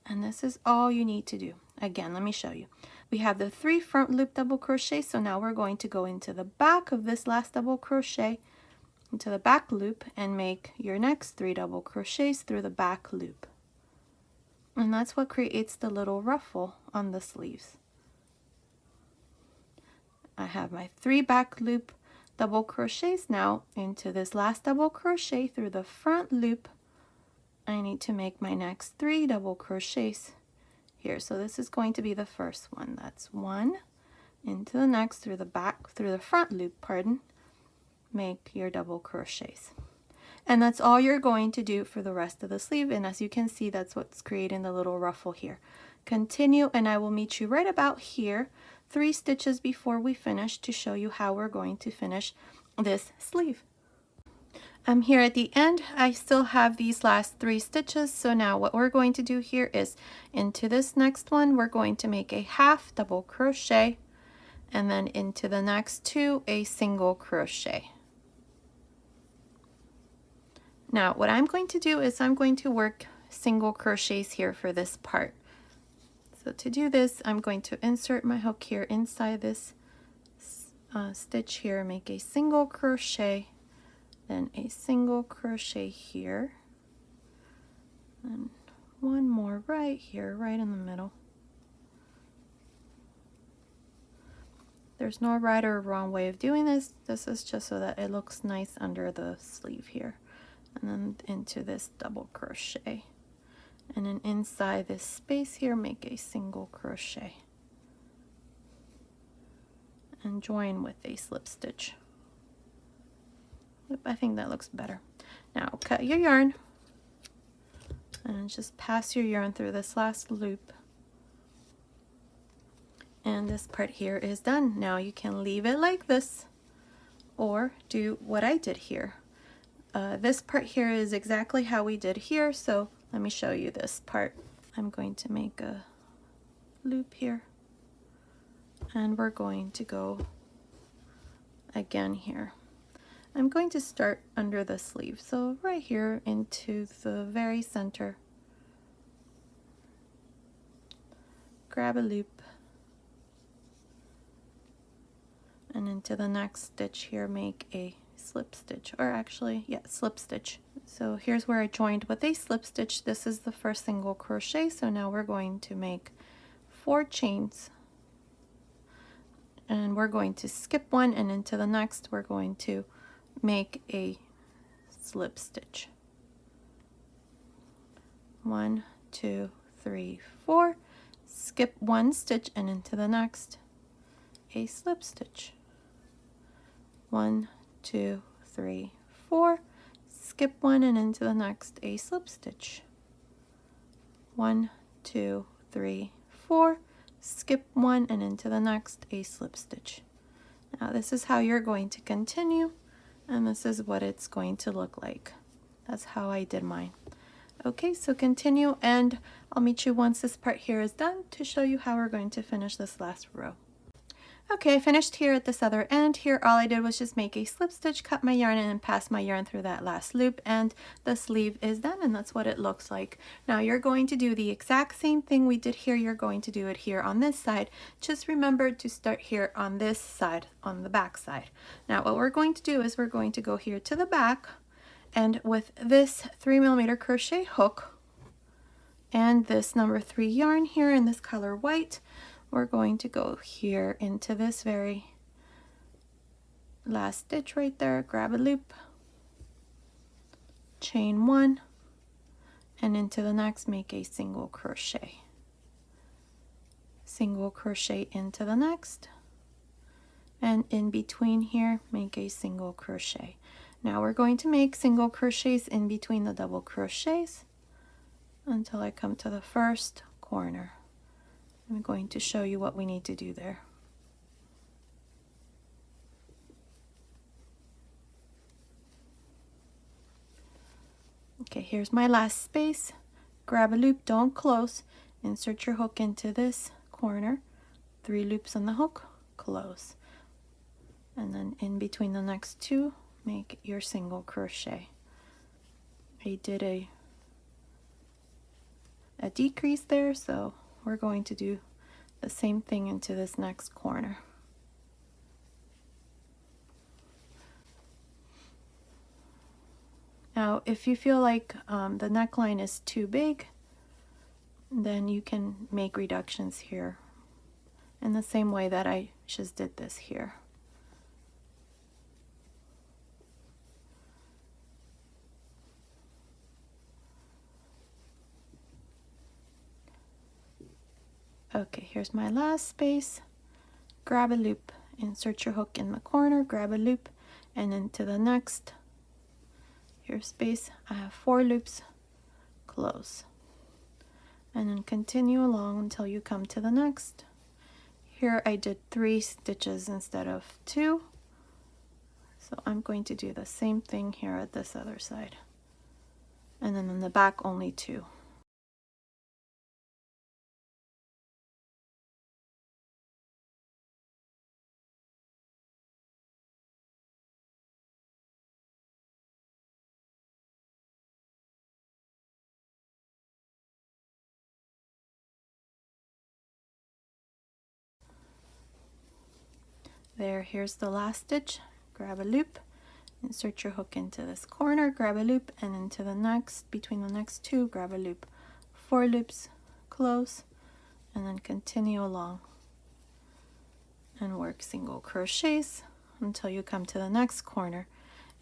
Speaker 1: And this is all you need to do. Again, let me show you. We have the 3 front loop double crochet, so now we're going to go into the back of this last double crochet, into the back loop, and make your next 3 double crochets through the back loop. And that's what creates the little ruffle on the sleeves. I have my 3 back loop double crochets. Now into this last double crochet through the front loop, I need to make my next 3 double crochets here. So this is going to be the first one. That's 1, into the next through the front loop, pardon, make your double crochets. And that's all you're going to do for the rest of the sleeve, and as you can see, that's what's creating the little ruffle here. Continue, and I will meet you right about here, 3 stitches before we finish, to show you how we're going to finish this sleeve. I'm here at the end. I still have these last 3 stitches, so now what we're going to do here is into this next one we're going to make a half double crochet, and then into the next 2 a single crochet. Now what I'm going to do is I'm going to work single crochets here for this part. So to do this, I'm going to insert my hook here inside this stitch here, make a single crochet, then a single crochet here, and one more right here, right in the middle. There's no right or wrong way of doing this. This is just so that it looks nice under the sleeve here. And then into this double crochet, and then inside this space here make a single crochet and join with a slip stitch. I think that looks better. Now cut your yarn and just pass your yarn through this last loop. And this part here is done. Now you can leave it like this or do what I did here. This part here is exactly how we did here, so let me show you this part. I'm going to make a loop here and we're going to go again here. I'm going to start under the sleeve, so right here into the very center. Grab a loop and into the next stitch here make a slip stitch, or actually, yeah, slip stitch. So here's where I joined with a slip stitch. This is the first single crochet, so now we're going to make 4 chains and we're going to skip one, and into the next we're going to make a slip stitch. 1, 2, 3, 4, skip 1 stitch, and into the next a slip stitch. 1, 2, 3, 4, skip 1, and into the next a slip stitch. 1, 2, 3, 4, skip 1, and into the next a slip stitch. Now this is how you're going to continue, and this is what it's going to look like. That's how I did mine. Okay, so continue, and I'll meet you once this part here is done to show you how we're going to finish this last row. Okay, I finished here at this other end. Here all I did was just make a slip stitch, cut my yarn, and then pass my yarn through that last loop, and the sleeve is done, and that's what it looks like. Now you're going to do the exact same thing we did here. You're going to do it here on this side. Just remember to start here on this side, on the back side. Now what we're going to do is we're going to go here to the back, and with this 3mm crochet hook and this number 3 yarn here in this color white, we're going to go here into this very last stitch right there, grab a loop, chain 1, and into the next make a single crochet. Single crochet into the next, and in between here make a single crochet. Now we're going to make single crochets in between the double crochets until I come to the first corner. I'm going to show you what we need to do there. Okay, here's my last space. Grab a loop, don't close, insert your hook into this corner, 3 loops on the hook, close, and then in between the next 2 make your single crochet. I did a decrease there, so we're going to do the same thing into this next corner. Now if you feel like the neckline is too big, then you can make reductions here in the same way that I just did this here. Okay, here's my last space. Grab a loop, insert your hook in the corner, grab a loop, and into the next here space I have 4 loops, close, and then continue along until you come to the next. Here I did 3 stitches instead of 2, so I'm going to do the same thing here at this other side, and then in the back only 2. There, here's the last stitch. Grab a loop, insert your hook into this corner, grab a loop, and into the next, between the next 2, grab a loop. 4 loops, close, and then continue along and work single crochets until you come to the next corner.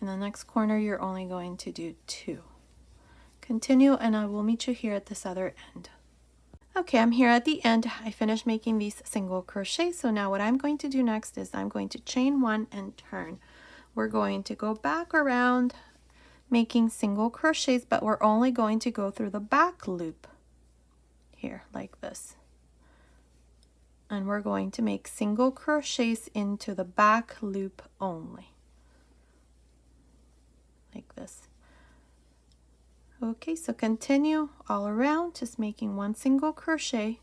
Speaker 1: In the next corner you're only going to do 2. Continue, and I will meet you here at this other end. Okay, I'm here at the end. I finished making these single crochets, so now what I'm going to do next is I'm going to chain 1 and turn. we're going to go back around making single crochets, but we're only going to go through the back loop here like this. And we're going to make single crochets into the back loop only, like this. Okay, so continue all around, just making one single crochet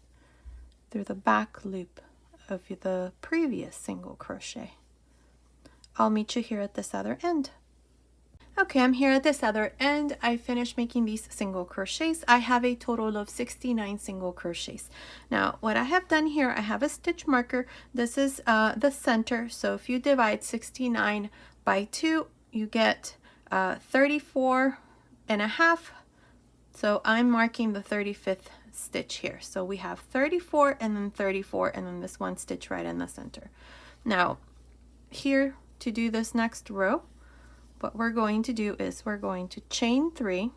Speaker 1: through the back loop of the previous single crochet. I'll meet you here at this other end. Okay, I'm here at this other end. I finished making these single crochets. I have a total of 69 single crochets. Now, what I have done here, I have a stitch marker. This is the center. So if you divide 69 by 2, you get 34 and a half. So I'm marking the 35th stitch here. So we have 34 and then 34 and then this one stitch right in the center. Now, here to do this next row, what we're going to do is we're going to chain 3,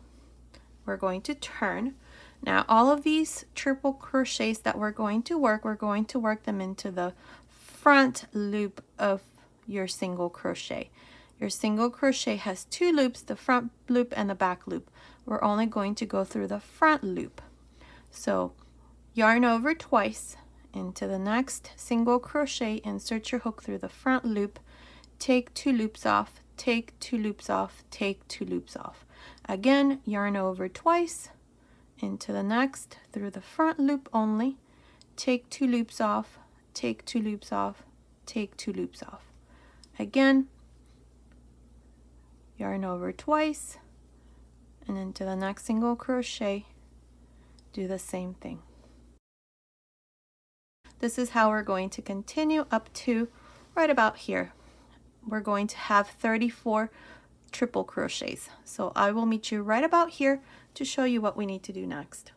Speaker 1: we're going to turn. Now all of these triple crochets that we're going to work them into the front loop of your single crochet. Your single crochet has 2 loops, the front loop and the back loop. We're only going to go through the front loop. So yarn over twice into the next single crochet, insert your hook through the front loop, take 2 loops off, take 2 loops off, take 2 loops off. Again, yarn over twice into the next through the front loop only, take 2 loops off, take 2 loops off, take 2 loops off. Again, yarn over twice and into the next single crochet, do the same thing. This is how we're going to continue up to right about here. We're going to have 34 triple crochets. So I will meet you right about here to show you what we need to do next.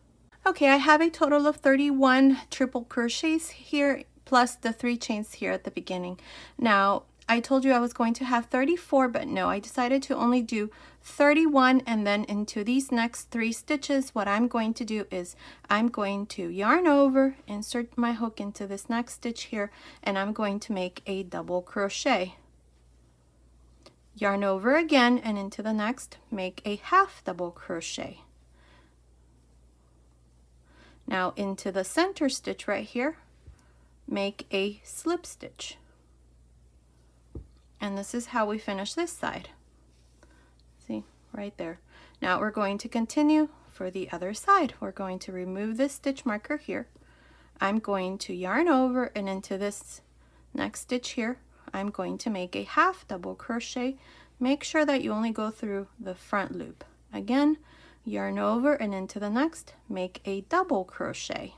Speaker 1: Okay, I have a total of 31 triple crochets here, plus the 3 chains here at the beginning. Now, I told you I was going to have 34, but no, I decided to only do 31, and then into these next 3 stitches, what I'm going to do is I'm going to yarn over, insert my hook into this next stitch here, and I'm going to make a double crochet. Yarn over again and into the next, make a half double crochet. Now into the center stitch right here, make a slip stitch. And this is how we finish this side. See, right there. Now we're going to continue for the other side. We're going to remove this stitch marker here. I'm going to yarn over and into this next stitch here, I'm going to make a half double crochet. Make sure that you only go through the front loop. Again, yarn over and into the next, make a double crochet.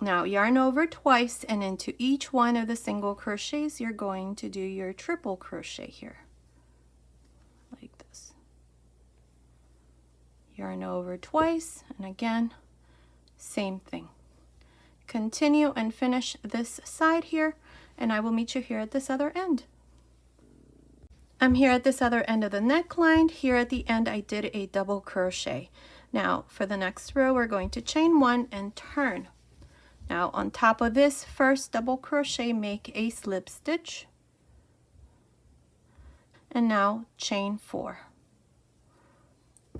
Speaker 1: Now yarn over twice, and into each one of the single crochets you're going to do your triple crochet here, like this. Yarn over twice, and again, same thing. Continue and finish this side here, and I will meet you here at this other end. I'm here at this other end of the neckline. Here at the end I did a double crochet. Now for the next row we're going to chain 1 and turn. Now on top of this first double crochet, make a slip stitch, and now chain 4.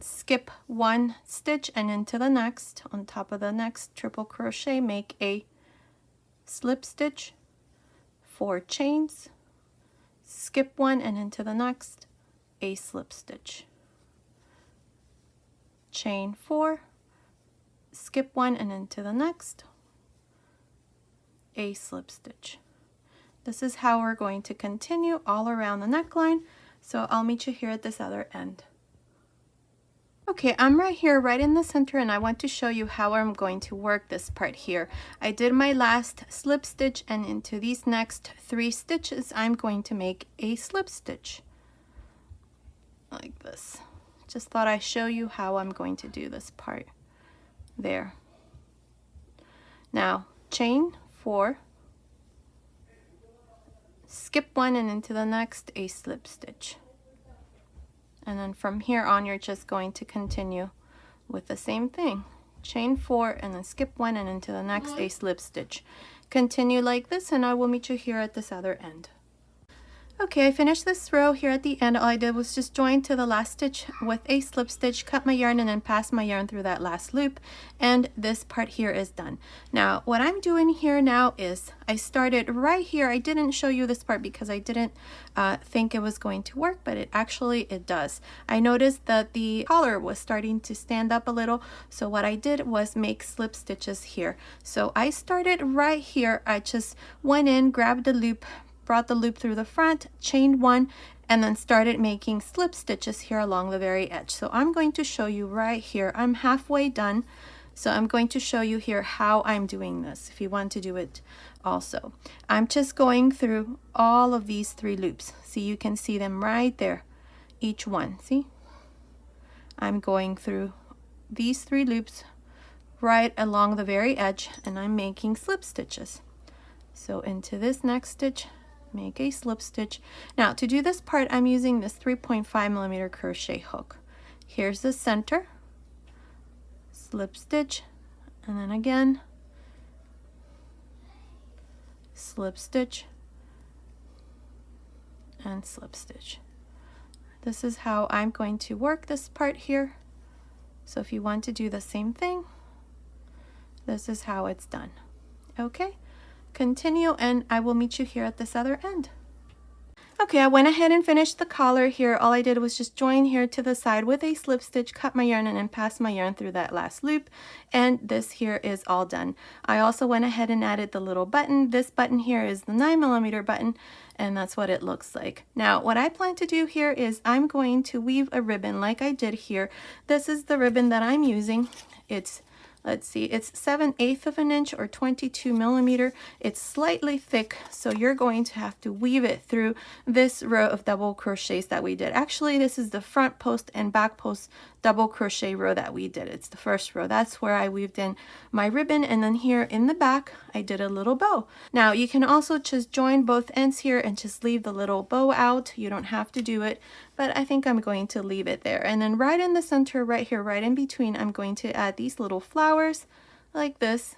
Speaker 1: Skip 1 stitch and into the next. On top of the next triple crochet, make a slip stitch, 4 chains, skip 1 and into the next, a slip stitch, chain 4, skip 1 and into the next, a slip stitch. This is how we're going to continue all around the neckline, so I'll meet you here at this other end. Okay, I'm right here, right in the center, and I want to show you how I'm going to work this part here. I did my last slip stitch, and into these next 3 stitches, I'm going to make a slip stitch, like this. Just thought I'd show you how I'm going to do this part. There. Now, chain 4, skip 1 and into the next, a slip stitch. And then from here on, you're just going to continue with the same thing. Chain 4 and then skip 1 and into the next, a slip stitch. Continue like this and I will meet you here at this other end. Okay, I finished this row here at the end. All I did was just join to the last stitch with a slip stitch, cut my yarn, and then pass my yarn through that last loop, and this part here is done. Now, what I'm doing here now is I started right here. I didn't show you this part because I didn't think it was going to work, but it does. I noticed that the collar was starting to stand up a little, so what I did was make slip stitches here. So I started right here. I just went in, grabbed the loop, brought the loop through the front, chained one, and then started making slip stitches here along the very edge. So I'm going to show you right here. I'm halfway done, so I'm going to show you here how I'm doing this if you want to do it also. I'm just going through all of these 3 loops. See, you can see them right there, each one. See, I'm going through these 3 loops right along the very edge, and I'm making slip stitches. So into this next stitch, make a slip stitch. Now to do this part, I'm using this 3.5mm crochet hook. Here's the center, slip stitch, and then again slip stitch and slip stitch. This is how I'm going to work this part here. So if you want to do the same thing, this is how it's done. Okay, continue and I will meet you here at this other end. Okay, I went ahead and finished the collar here. All I did was just join here to the side with a slip stitch, cut my yarn, and then pass my yarn through that last loop, and this here is all done. I also went ahead and added the little button. This button here is the 9mm button, and that's what it looks like. Now what I plan to do here is I'm going to weave a ribbon like I did here. This is the ribbon that I'm using. It's, let's see, it's 7/8 of an inch or 22mm. It's slightly thick, so you're going to have to weave it through this row of double crochets that we did. Actually, this is the front post and back post double crochet row that we did. It's the first row. That's where I weaved in my ribbon, and then here in the back I did a little bow. Now you can also just join both ends here and just leave the little bow out. You don't have to do it, but I think I'm going to leave it there. And then right in the center, right here, right in between, I'm going to add these little flowers like this.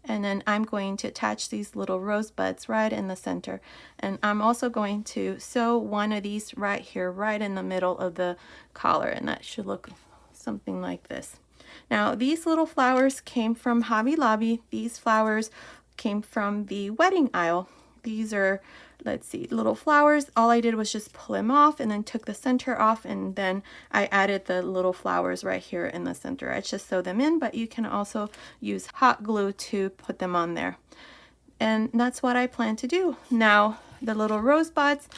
Speaker 1: And then I'm going to attach these little rosebuds right in the center. And I'm also going to sew one of these right here, right in the middle of the collar, and that should look something like this. Now these little flowers came from Hobby Lobby. These flowers came from the wedding aisle. These are, let's see, little flowers. All I did was just pull them off and then took the center off, and then I added the little flowers right here in the center. I just sew them in, but you can also use hot glue to put them on there. And that's what I plan to do. Now the little rosebuds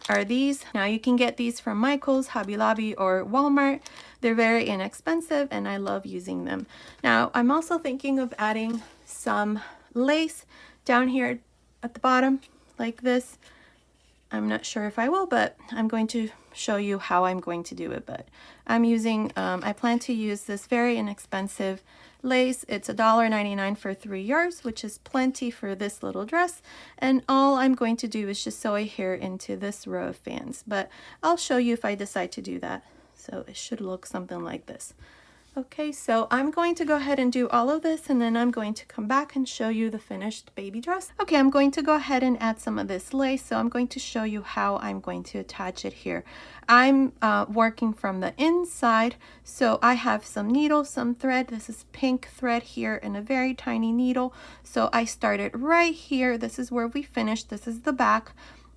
Speaker 1: are these. Now you can get these from Michael's, Hobby Lobby, or Walmart. They're very inexpensive and I love using them. Now I'm also thinking of adding some lace down here at the bottom like this. I'm not sure if I will, but I'm going to show you how I'm going to do it. But I'm using, I plan to use this very inexpensive lace. It's $1.99 for 3 yards, which is plenty for this little dress. And all I'm going to do is just sew it here into this row of fans. But I'll show you if I decide to do that. So it should look something like this. Okay, so I'm going to go ahead and do all of this, and then I'm going to come back and show you the finished baby dress. Okay, I'm going to go ahead and add some of this lace, so I'm going to show you how I'm going to attach it here. I'm working from the inside, so I have some needle, some thread. This is pink thread here and a very tiny needle. So I started right here. This is where we finished. This is the back.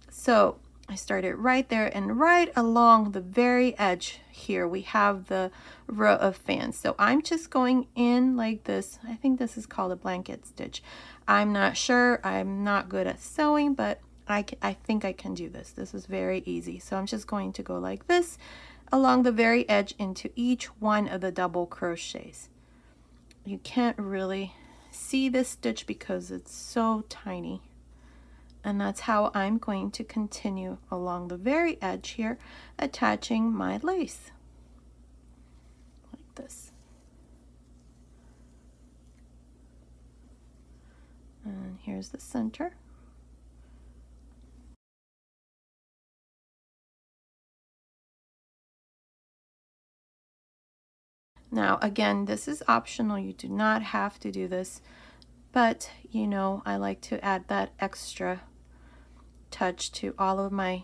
Speaker 1: So I started right there, and right along the very edge here we have the row of fans. So I'm just going in like this. I think this is called a blanket stitch. I'm not sure. I'm not good at sewing, but I think I can do this. This is very easy. So I'm just going to go like this along the very edge into each one of the double crochets. You can't really see this stitch because it's so tiny. And that's how I'm going to continue along the very edge here, attaching my lace like this. And here's the center. Now again, this is optional. You do not have to do this. but you know, I like to add that extra touch to all of my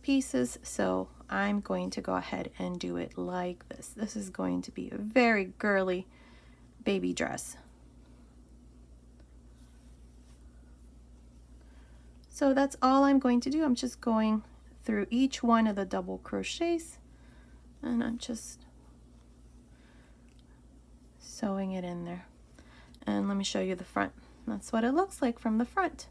Speaker 1: pieces, so I'm going to go ahead and do it like this. This is going to be a very girly baby dress. So that's all I'm going to do. I'm just going through each one of the double crochets, and I'm just sewing it in there. And let me show you the front. That's what it looks like from the front.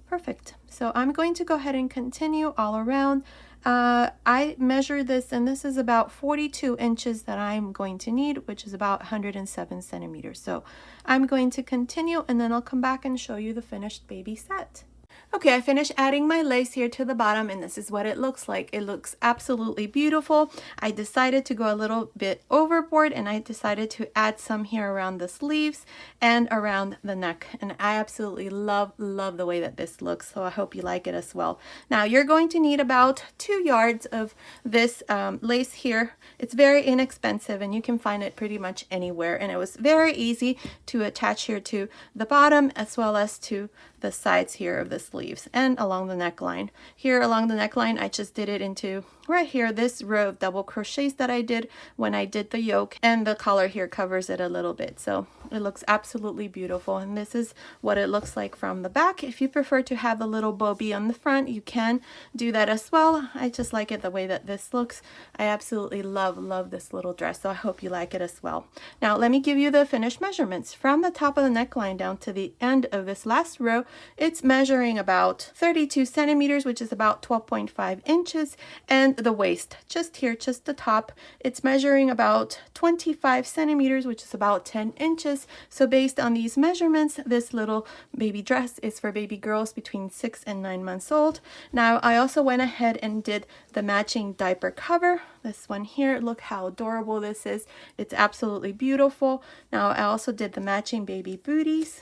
Speaker 1: Perfect. So I'm going to go ahead and continue all around. I measured this, and this is about 42 inches that I'm going to need, which is about 107 centimeters. So I'm going to continue, and then I'll come back and show you the finished baby set. Okay, I finished adding my lace here to the bottom, and this is what it looks like. It looks absolutely beautiful. I decided to go a little bit overboard, and I decided to add some here around the sleeves and around the neck, and I absolutely love the way that this looks, so I hope you like it as well. Now you're going to need about 2 yards of this lace here. It's very inexpensive, and you can find it pretty much anywhere, and it was very easy to attach here to the bottom as well as to the sides here of the sleeves and along the neckline. Here along the neckline, I just did it into right here, this row of double crochets that I did when I did the yoke, and the collar here covers it a little bit, so it looks absolutely beautiful. And this is what it looks like from the back. If you prefer to have the little bow be on the front, you can do that as well. I just like it the way that this looks. I absolutely love this little dress, so I hope you like it as well. Now let me give you the finished measurements. From the top of the neckline down to the end of this last row, it's measuring about 32 centimeters, which is about 12.5 inches, and the waist, just here, just the top, it's measuring about 25 centimeters, which is about 10 inches. So based on these measurements, this little baby dress is for baby girls between 6 and 9 months old. Now I also went ahead and did the matching diaper cover. This one here, look how adorable this is. It's absolutely beautiful. Now I also did the matching baby booties,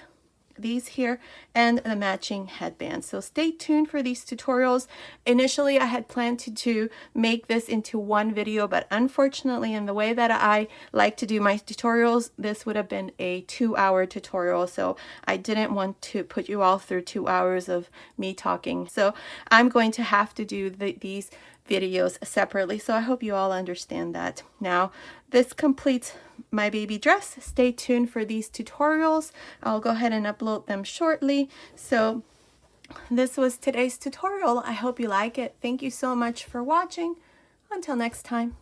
Speaker 1: these here, and the matching headband. So stay tuned for these tutorials. Initially I had planned to make this into one video, but unfortunately, in the way that I like to do my tutorials, this would have been a 2-hour tutorial, so I didn't want to put you all through 2 hours of me talking. So I'm going to have to do these videos separately, so I hope you all understand that. Now this completes my baby dress. Stay tuned for these tutorials. I'll go ahead and upload them shortly. So this was today's tutorial. I hope you like it. Thank you so much for watching. Until next time.